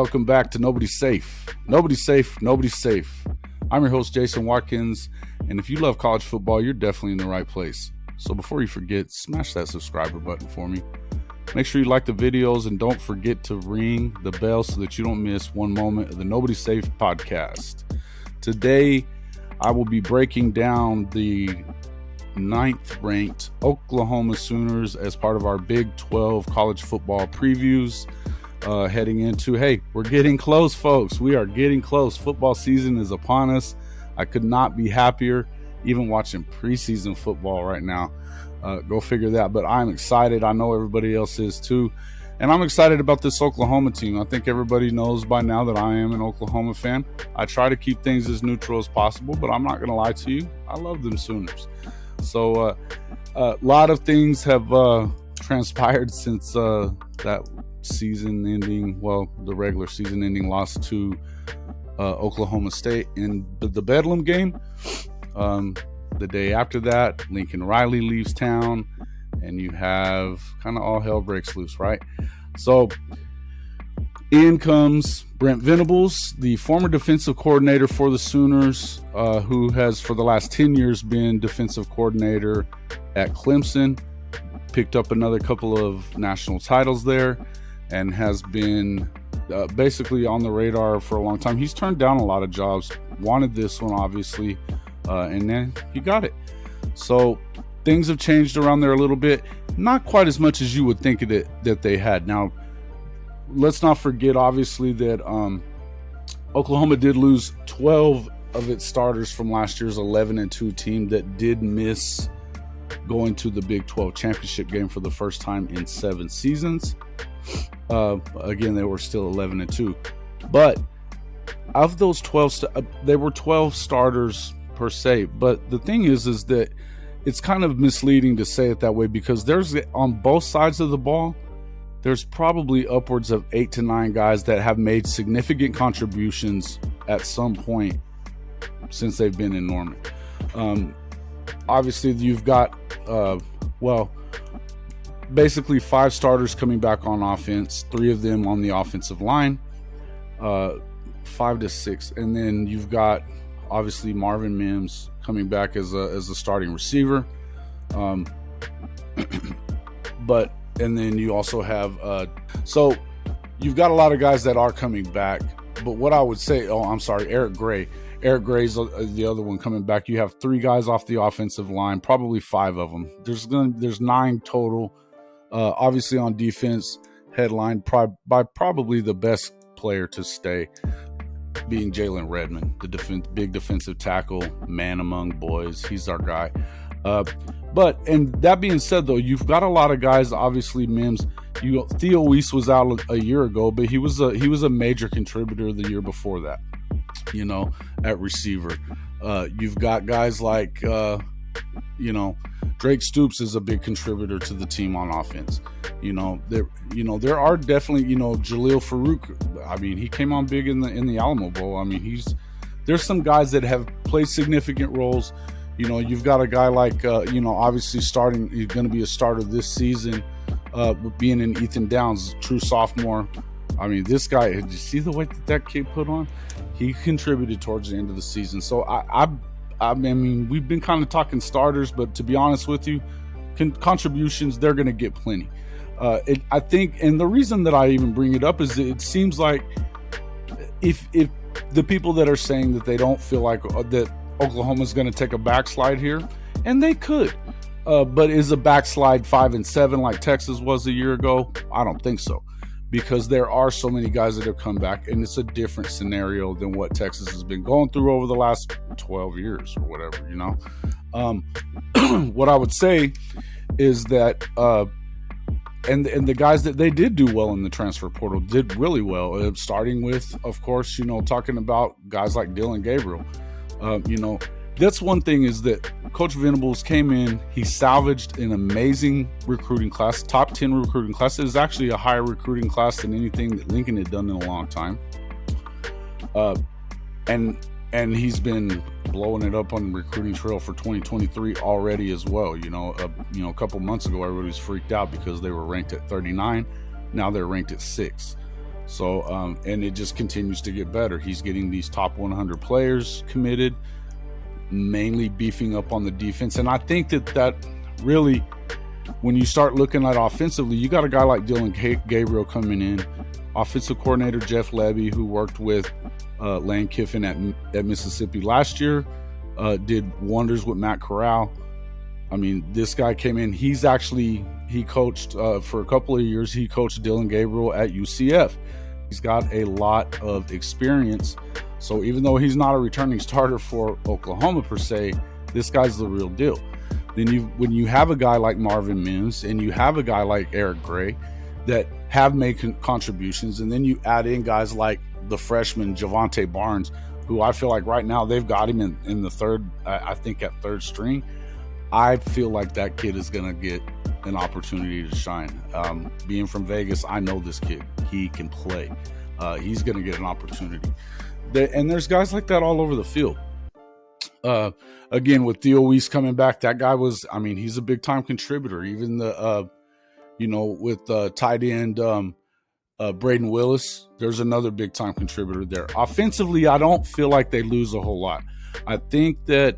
Welcome back to Nobody's Safe. Nobody's safe, nobody's safe. I'm your host, Jason Watkins, and if you love college football, you're definitely in the right place. So before you forget, smash that subscriber button for me. Make sure you like the videos and don't forget to ring the bell so that you don't miss one moment of the Nobody's Safe podcast. Today, I will be breaking down the 9th ranked Oklahoma Sooners as part of our Big 12 college football previews. Heading into, hey, we're getting close, folks. We are getting close. Football season is upon us. I could not be happier, even watching preseason football right now. Go figure that. But I'm excited. I know everybody else is too. And I'm excited about this Oklahoma team. I think everybody knows by now that I am an Oklahoma fan. I try to keep things as neutral as possible, but I'm not going to lie to you. I love them Sooners. So a lot of things have transpired since that season ending, the regular season ending loss to Oklahoma State in the Bedlam game. The day after that, Lincoln Riley leaves town, and you have kind of all hell breaks loose, right? So in comes Brent Venables, the former defensive coordinator for the Sooners, who has for the last 10 years been defensive coordinator at Clemson, picked up another couple of national titles there, and has been basically on the radar for a long time. He's turned down a lot of jobs, wanted this one, obviously, and then he got it. So things have changed around there a little bit, not quite as much as you would think that they had. Now, let's not forget, obviously, that Oklahoma did lose 12 of its starters from last year's 11-2 team that did miss going to the Big 12 championship game for the first time in 7 seasons. Again, they were still 11-2, but of those 12, they were 12 starters per se. But the thing is that it's kind of misleading to say it that way, because there's, on both sides of the ball, there's probably upwards of 8 to 9 guys that have made significant contributions at some point since they've been in Norman. Obviously, you've got, basically 5 starters coming back on offense, 3 of them on the offensive line, 5 to 6. And then you've got, obviously, Marvin Mims coming back as a starting receiver. And then you also have, so you've got a lot of guys that are coming back. But what I would say, Eric Gray. Eric Gray's the other one coming back. You have 3 guys off the offensive line, probably 5 of them. There's 9 total. Obviously on defense, headlined by probably the best player to stay, being Jalen Redmond, the big defensive tackle, man among boys. He's our guy. And that being said, though, you've got a lot of guys. Obviously, Mims. Theo Weiss was out a year ago, but he was a major contributor the year before that. At receiver, you've got guys like Drake Stoops is a big contributor to the team on offense. There are definitely, Jaleel Farouk. I mean, he came on big in the Alamo Bowl. I mean, there's some guys that have played significant roles. You've got a guy like, obviously starting, he's going to be a starter this season, being in Ethan Downs, true sophomore. I mean, this guy, did you see the weight that kid put on? He contributed towards the end of the season. So I mean, we've been kind of talking starters, but to be honest with you, contributions, they're going to get plenty. I think, and the reason that I even bring it up is that it seems like if the people that are saying that they don't feel like that Oklahoma's going to take a backslide here, and they could, but is a backslide 5-7 like Texas was a year ago? I don't think so, because there are so many guys that have come back, and it's a different scenario than what Texas has been going through over the last 12 years or whatever, What I would say is that, and the guys that they did do well in the transfer portal did really well, starting with, of course, talking about guys like Dylan Gabriel. That's one thing, is that Coach Venables came in, he salvaged an amazing recruiting class, top 10 recruiting class. It is actually a higher recruiting class than anything that Lincoln had done in a long time. And he's been blowing it up on the recruiting trail for 2023 already as well. A couple months ago, everybody was freaked out because they were ranked at 39. Now they're ranked at 6. So, and it just continues to get better. He's getting these top 100 players committed, mainly beefing up on the defense. And I think that really, when you start looking at offensively, you got a guy like Dylan Gabriel coming in, offensive coordinator Jeff Lebby, who worked with Lane Kiffin at Mississippi last year, did wonders with Matt Corral. I mean, this guy came in. He coached for a couple of years. He coached Dylan Gabriel at UCF. He's got a lot of experience. So even though he's not a returning starter for Oklahoma per se, this guy's the real deal. Then when you have a guy like Marvin Mims and you have a guy like Eric Gray that have made contributions, and then you add in guys like the freshman Javante Barnes, who I feel like right now they've got him in the third, I think at third string. I feel like that kid is going to get an opportunity to shine. Being from Vegas, I know this kid. He can play. He's going to get an opportunity. And there's guys like that all over the field. Again, with Theo Weiss coming back, that guy he's a big-time contributor. Even with tight end Braden Willis, there's another big-time contributor there. Offensively, I don't feel like they lose a whole lot. I think that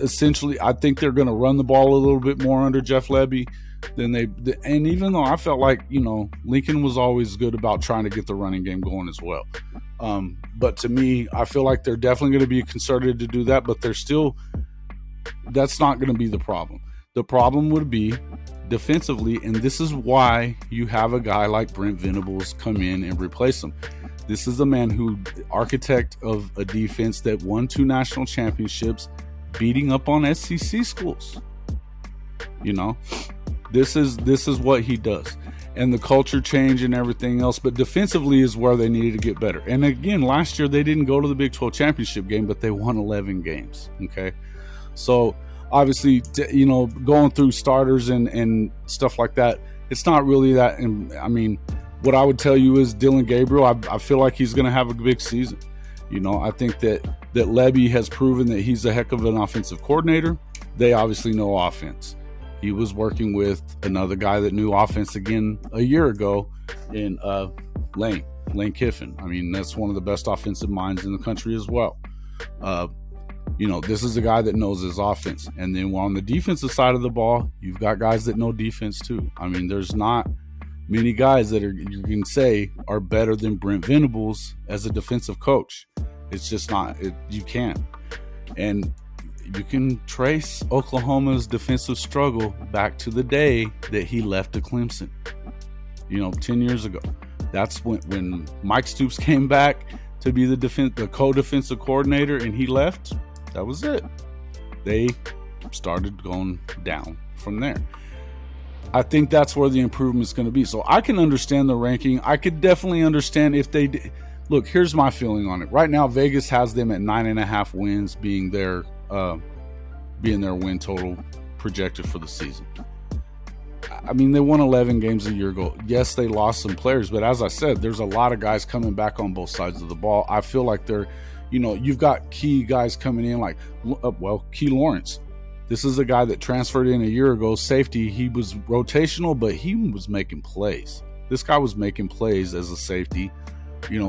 essentially, I think they're going to run the ball a little bit more under Jeff Lebby and even though I felt like, Lincoln was always good about trying to get the running game going as well. But to me, I feel like they're definitely going to be concerted to do that, but that's not going to be the problem. The problem would be defensively, and this is why you have a guy like Brent Venables come in and replace him. This is a man who, architect of a defense that won 2 national championships, beating up on SEC schools. This is what he does, and the culture change and everything else. But defensively is where they needed to get better. And again, last year they didn't go to the Big 12 championship game, but they won 11 games. Okay, so obviously, going through starters and stuff like that, it's not really that. And I mean, what I would tell you is Dylan Gabriel, I feel like he's going to have a big season. I think that Lebby has proven that he's a heck of an offensive coordinator. They obviously know offense. He was working with another guy that knew offense again a year ago in Lane Kiffin. I mean, that's one of the best offensive minds in the country as well. This is a guy that knows his offense. And then on the defensive side of the ball, you've got guys that know defense too. I mean, there's not many guys that you can say are better than Brent Venables as a defensive coach. It's just not. You can't. And you can trace Oklahoma's defensive struggle back to the day that he left to Clemson, 10 years ago. That's when Mike Stoops came back to be the co-defensive coordinator and he left. That was it. They started going down from there. I think that's where the improvement's going to be. So I can understand the ranking. I could definitely understand if they did. Look, here's my feeling on it. Right now, Vegas has them at 9.5 wins being their win total projected for the season. I mean, they won 11 games a year ago. Yes, they lost some players, but as I said, there's a lot of guys coming back on both sides of the ball. I feel like you've got key guys coming in like, Key Lawrence. This is a guy that transferred in a year ago, safety. He was rotational, but he was making plays. This guy was making plays as a safety.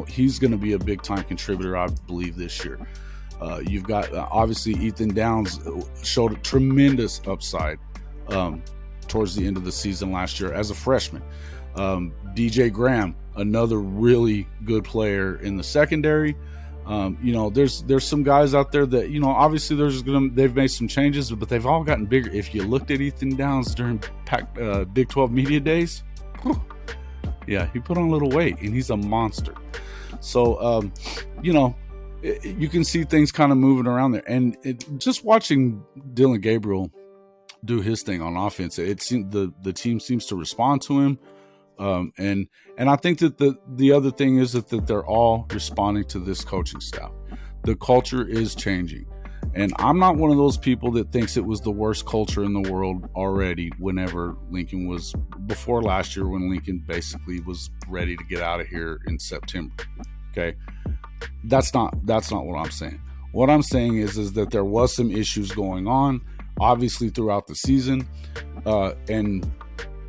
He's going to be a big-time contributor, I believe, this year. You've got, obviously, Ethan Downs showed a tremendous upside towards the end of the season last year as a freshman. DJ Graham, another really good player in the secondary. There's some guys out there that, obviously they've made some changes, but they've all gotten bigger. If you looked at Ethan Downs during Big 12 media days, yeah, he put on a little weight and he's a monster. So, you can see things kind of moving around there. And just watching Dylan Gabriel do his thing on offense, it seems the team seems to respond to him. And I think that the other thing is that they're all responding to this coaching staff. The culture is changing. And I'm not one of those people that thinks it was the worst culture in the world already whenever Lincoln was, before last year when Lincoln basically was ready to get out of here in September. Okay. That's not what I'm saying. What I'm saying is that there was some issues going on, obviously throughout the season, and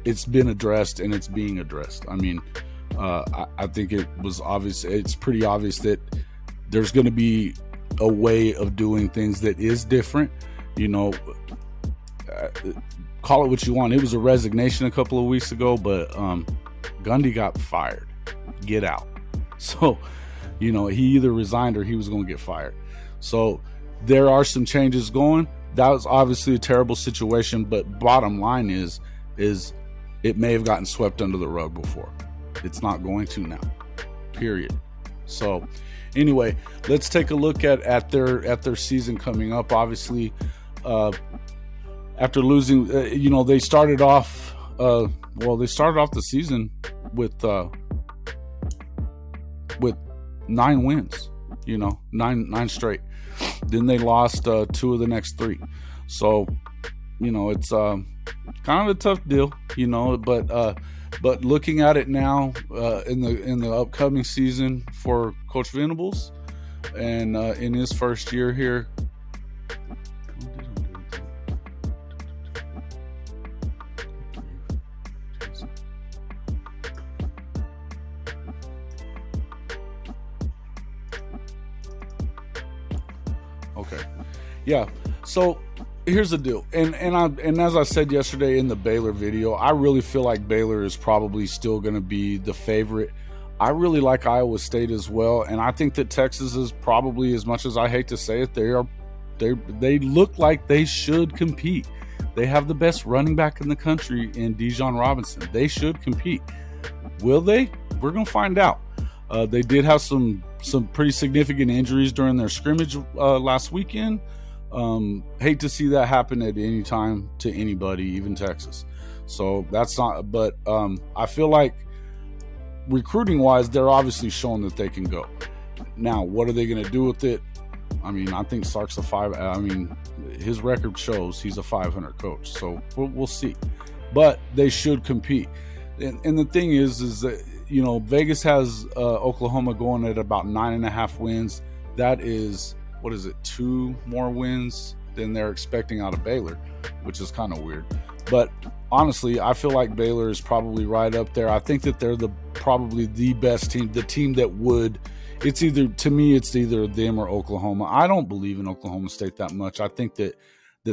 it's been addressed and it's being addressed. I mean, I think it was obvious. It's pretty obvious that there's going to be a way of doing things that is different. Call it what you want. It was a resignation a couple of weeks ago, but Gundy got fired. Get out. So, he either resigned or he was going to get fired. So there are some changes going. That was obviously a terrible situation, but bottom line is it may have gotten swept under the rug before. It's not going to now. Period. So anyway, let's take a look at their season coming up. Obviously, after losing, they started off the season with 9 wins, nine straight. Then they lost 2 of the next 3. So, it's kind of a tough deal, but looking at it now in the upcoming season for Coach Venables and in his first year here. Okay. Yeah. So here's the deal. And as I said yesterday in the Baylor video, I really feel like Baylor is probably still going to be the favorite. I really like Iowa State as well. And I think that Texas is probably, as much as I hate to say it, they look like they should compete. They have the best running back in the country in Dijon Robinson. They should compete. Will they? We're going to find out. They did have some pretty significant injuries during their scrimmage last weekend. Hate to see that happen at any time to anybody, even Texas. So that's not, but I feel like recruiting wise, they're obviously showing that they can go. Now, what are they going to do with it? I mean, I think Sark's his record shows he's a 500 coach. So we'll see, but they should compete. And the thing is that, Vegas has Oklahoma going at about 9.5 wins. That is, 2 more wins than they're expecting out of Baylor, which is kind of weird. But honestly, I feel like Baylor is probably right up there. I think that they're probably the best team, the team that would. It's either them or Oklahoma. I don't believe in Oklahoma State that much. I think that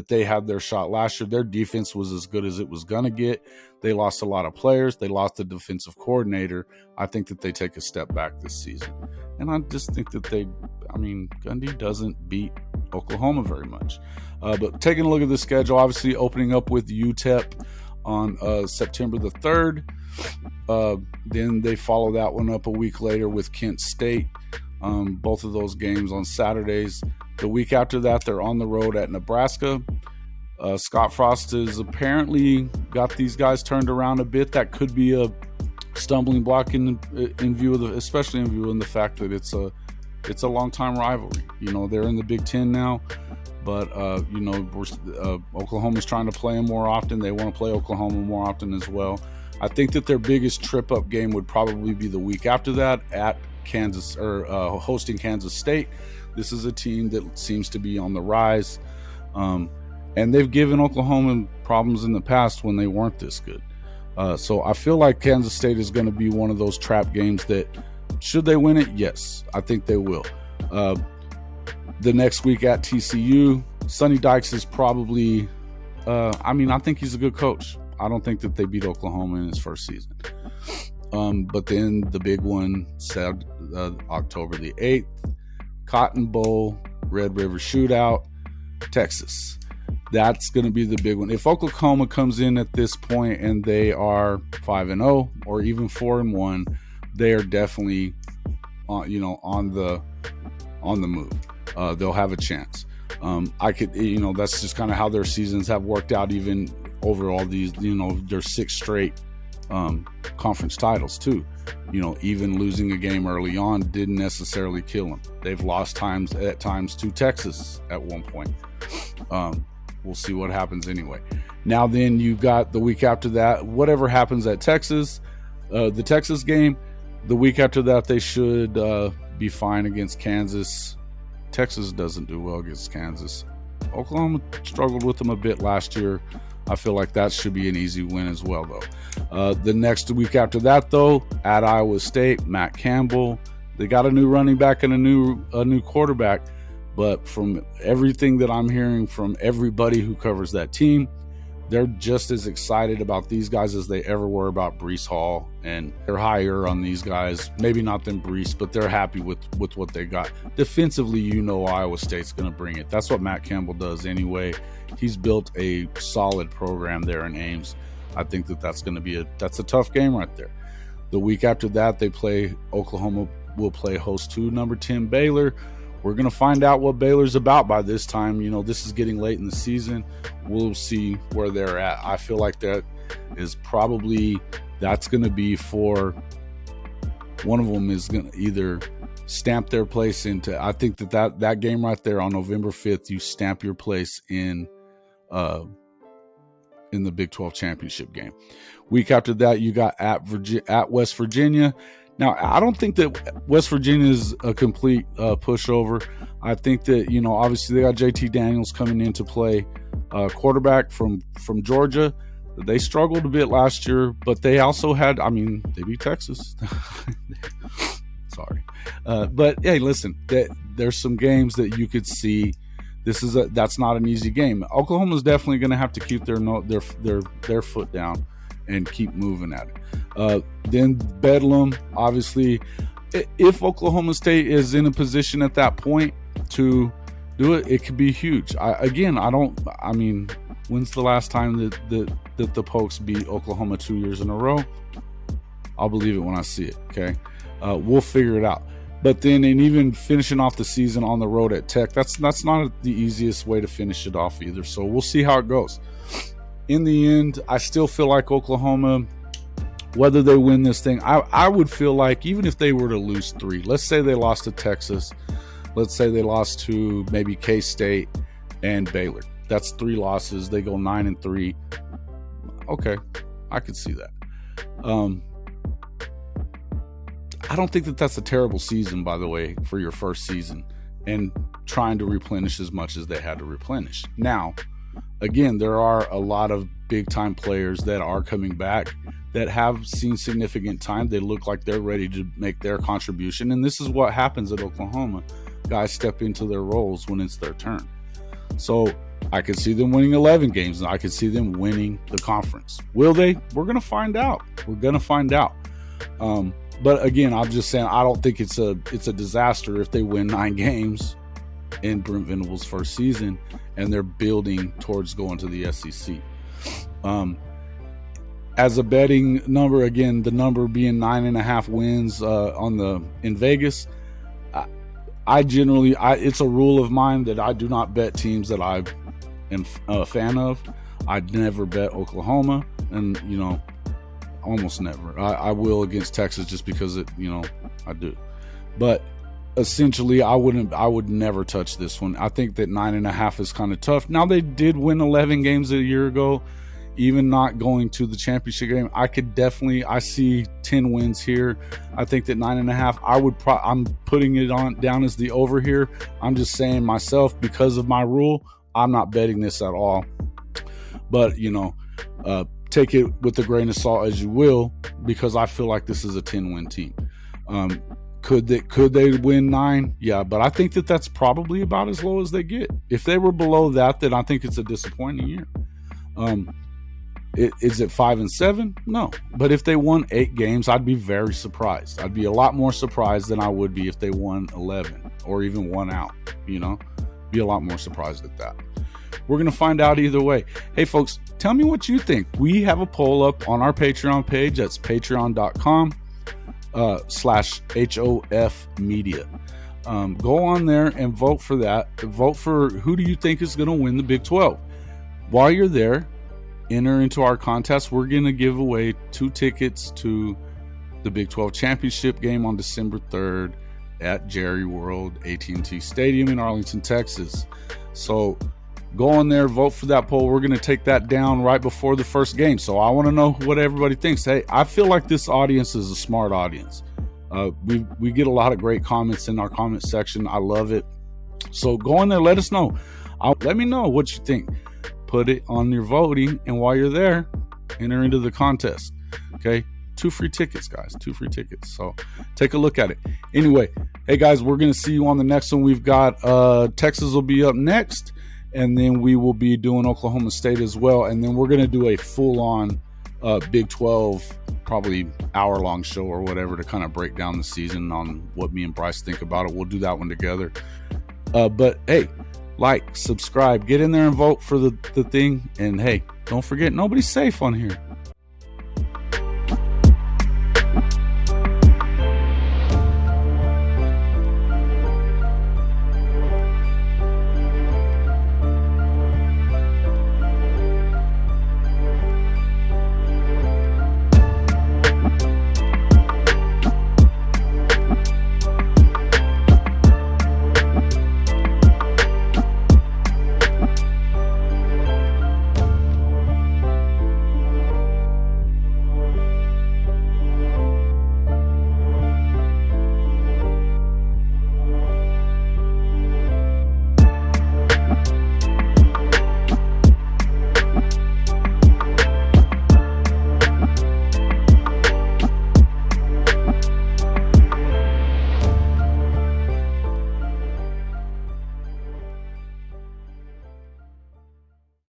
they had their shot last year. Their defense was as good as it was going to get. They lost a lot of players. They lost the defensive coordinator. I think that they take a step back this season. And I just think that Gundy doesn't beat Oklahoma very much. But taking a look at the schedule, obviously opening up with UTEP on September the 3rd. Then they follow that one up a week later with Kent State. Both of those games on Saturdays. The week after that, they're on the road at Nebraska. Scott Frost has apparently got these guys turned around a bit. That could be a stumbling block in view of especially in view of the fact that it's a long-time rivalry. They're in the Big Ten now, but Oklahoma's trying to play them more often. They want to play Oklahoma more often as well. I think that their biggest trip-up game would probably be the week after that at Kansas, or hosting Kansas State. This is a team that seems to be on the rise, and they've given Oklahoma problems in the past when they weren't this good. So I feel like Kansas State is going to be one of those trap games that, should they win it? Yes, I think they will. The next week at TCU, Sonny Dykes is probably, I think he's a good coach. I don't think that they beat Oklahoma in his first season. But then the big one, said October the 8th, Cotton Bowl, Red River Shootout, Texas. That's going to be the big one. If Oklahoma comes in at this point and they are 5-0 or even 4-1, they are definitely, on the move. They'll have a chance. That's just kind of how their seasons have worked out, even over all these, their 6 straight conference titles too. Even losing a game early on didn't necessarily kill them. They've lost at times to Texas at one point. We'll see what happens anyway. Now then, you've got the week after that, whatever happens at Texas, the Texas game, the week after that, they should be fine against Kansas. Texas doesn't do well against Kansas. Oklahoma struggled with them a bit last year. I feel like that should be an easy win as well, though. The next week after that, though, at Iowa State, Matt Campbell. They got a new running back and a new quarterback. But from everything that I'm hearing from everybody who covers that team, they're just as excited about these guys as they ever were about Breece Hall, and they're higher on these guys. Maybe not than Breece, but they're happy with what they got. Defensively, Iowa State's going to bring it. That's what Matt Campbell does anyway. He's built a solid program there in Ames. I think that's going to be that's a tough game right there. The week after that, Oklahoma will play host to number 10 Baylor. We're going to find out what Baylor's about by this time. This is getting late in the season. We'll see where they're at. I feel like that's going to be for one of them is going to either stamp their place into, I think that game right there on November 5th, you stamp your place in the Big 12 championship game. Week after that, you got at West Virginia. Now, I don't think that West Virginia is a complete pushover. I think that, obviously they got JT Daniels coming in to play quarterback from Georgia. They struggled a bit last year, but they also had, they beat Texas. Sorry. But hey, listen, there's some games that you could see. That's not an easy game. Oklahoma's definitely going to have to keep their foot down and keep moving at it. Then Bedlam, obviously, if Oklahoma State is in a position at that point to do it, it could be huge. When's the last time that the Pokes beat Oklahoma 2 years in a row? I'll believe it when I see it, okay? We'll figure it out. But then, and even finishing off the season on the road at Tech, that's not the easiest way to finish it off either. So we'll see how it goes. In the end, I still feel like Oklahoma, whether they win this thing, I would feel like even if they were to lose 3, let's say they lost to Texas, let's say they lost to maybe K-State and Baylor. That's 3 losses. They go 9-3. Okay, I could see that. I don't think that's a terrible season, by the way, for your first season and trying to replenish as much as they had to replenish. Now, again, there are a lot of big-time players that are coming back that have seen significant time. They look like they're ready to make their contribution, and this is what happens at Oklahoma. Guys step into their roles when it's their turn. So I could see them winning 11 games, and I could see them winning the conference. Will they? We're going to find out. But again, I'm just saying I don't think it's a disaster if they win 9 games in Brent Venables' first season and they're building towards going to the SEC. As a betting number, again, the number being 9.5 wins in Vegas. I generally, it's a rule of mine that I do not bet teams that I am a fan of. I'd never bet Oklahoma, and almost never. I will against Texas just because I do. But essentially, I would never touch this one. I think that 9.5 is kind of tough. Now, they did win 11 games a year ago, even not going to the championship game. I see 10 wins here. I think that 9.5, I'm putting it down as the over here. I'm just saying myself, because of my rule, I'm not betting this at all. But, take it with a grain of salt as you will, because I feel like this is a 10-win team. Could they win 9? Yeah, but I think that's probably about as low as they get. If they were below that, then I think it's a disappointing year. Is it 5-7? No. But if they won 8 games, I'd be very surprised. I'd be a lot more surprised than I would be if they won 11 or even 1 out. Be a lot more surprised at that. We're going to find out either way. Hey, folks, tell me what you think. We have a poll up on our Patreon page. That's patreon.com/HOF Media. Go on there and vote for that. Vote for who do you think is going to win the Big 12. While you're there, enter into our contest. We're going to give away 2 tickets to the Big 12 championship game on December 3rd at Jerry World AT&T Stadium in Arlington, Texas. So go on there, vote for that poll. We're going to take that down right before the first game. So I want to know what everybody thinks. Hey, I feel like this audience is a smart audience. We get a lot of great comments in our comment section. I love it. So go on there, let us know. Let me know what you think. put it on your voting, and while you're there, enter into the contest. Okay, 2 free tickets, guys, 2 free tickets. So take a look at it. Anyway, hey guys, we're gonna see you on the next one. We've got Texas will be up next, and then we will be doing Oklahoma State as well, and then we're gonna do a full-on Big 12, probably hour-long show or whatever, to kind of break down the season on what me and Bryce think about it. We'll do that one together. But hey, like, subscribe, get in there and vote for the thing. And hey, don't forget, nobody's safe on here.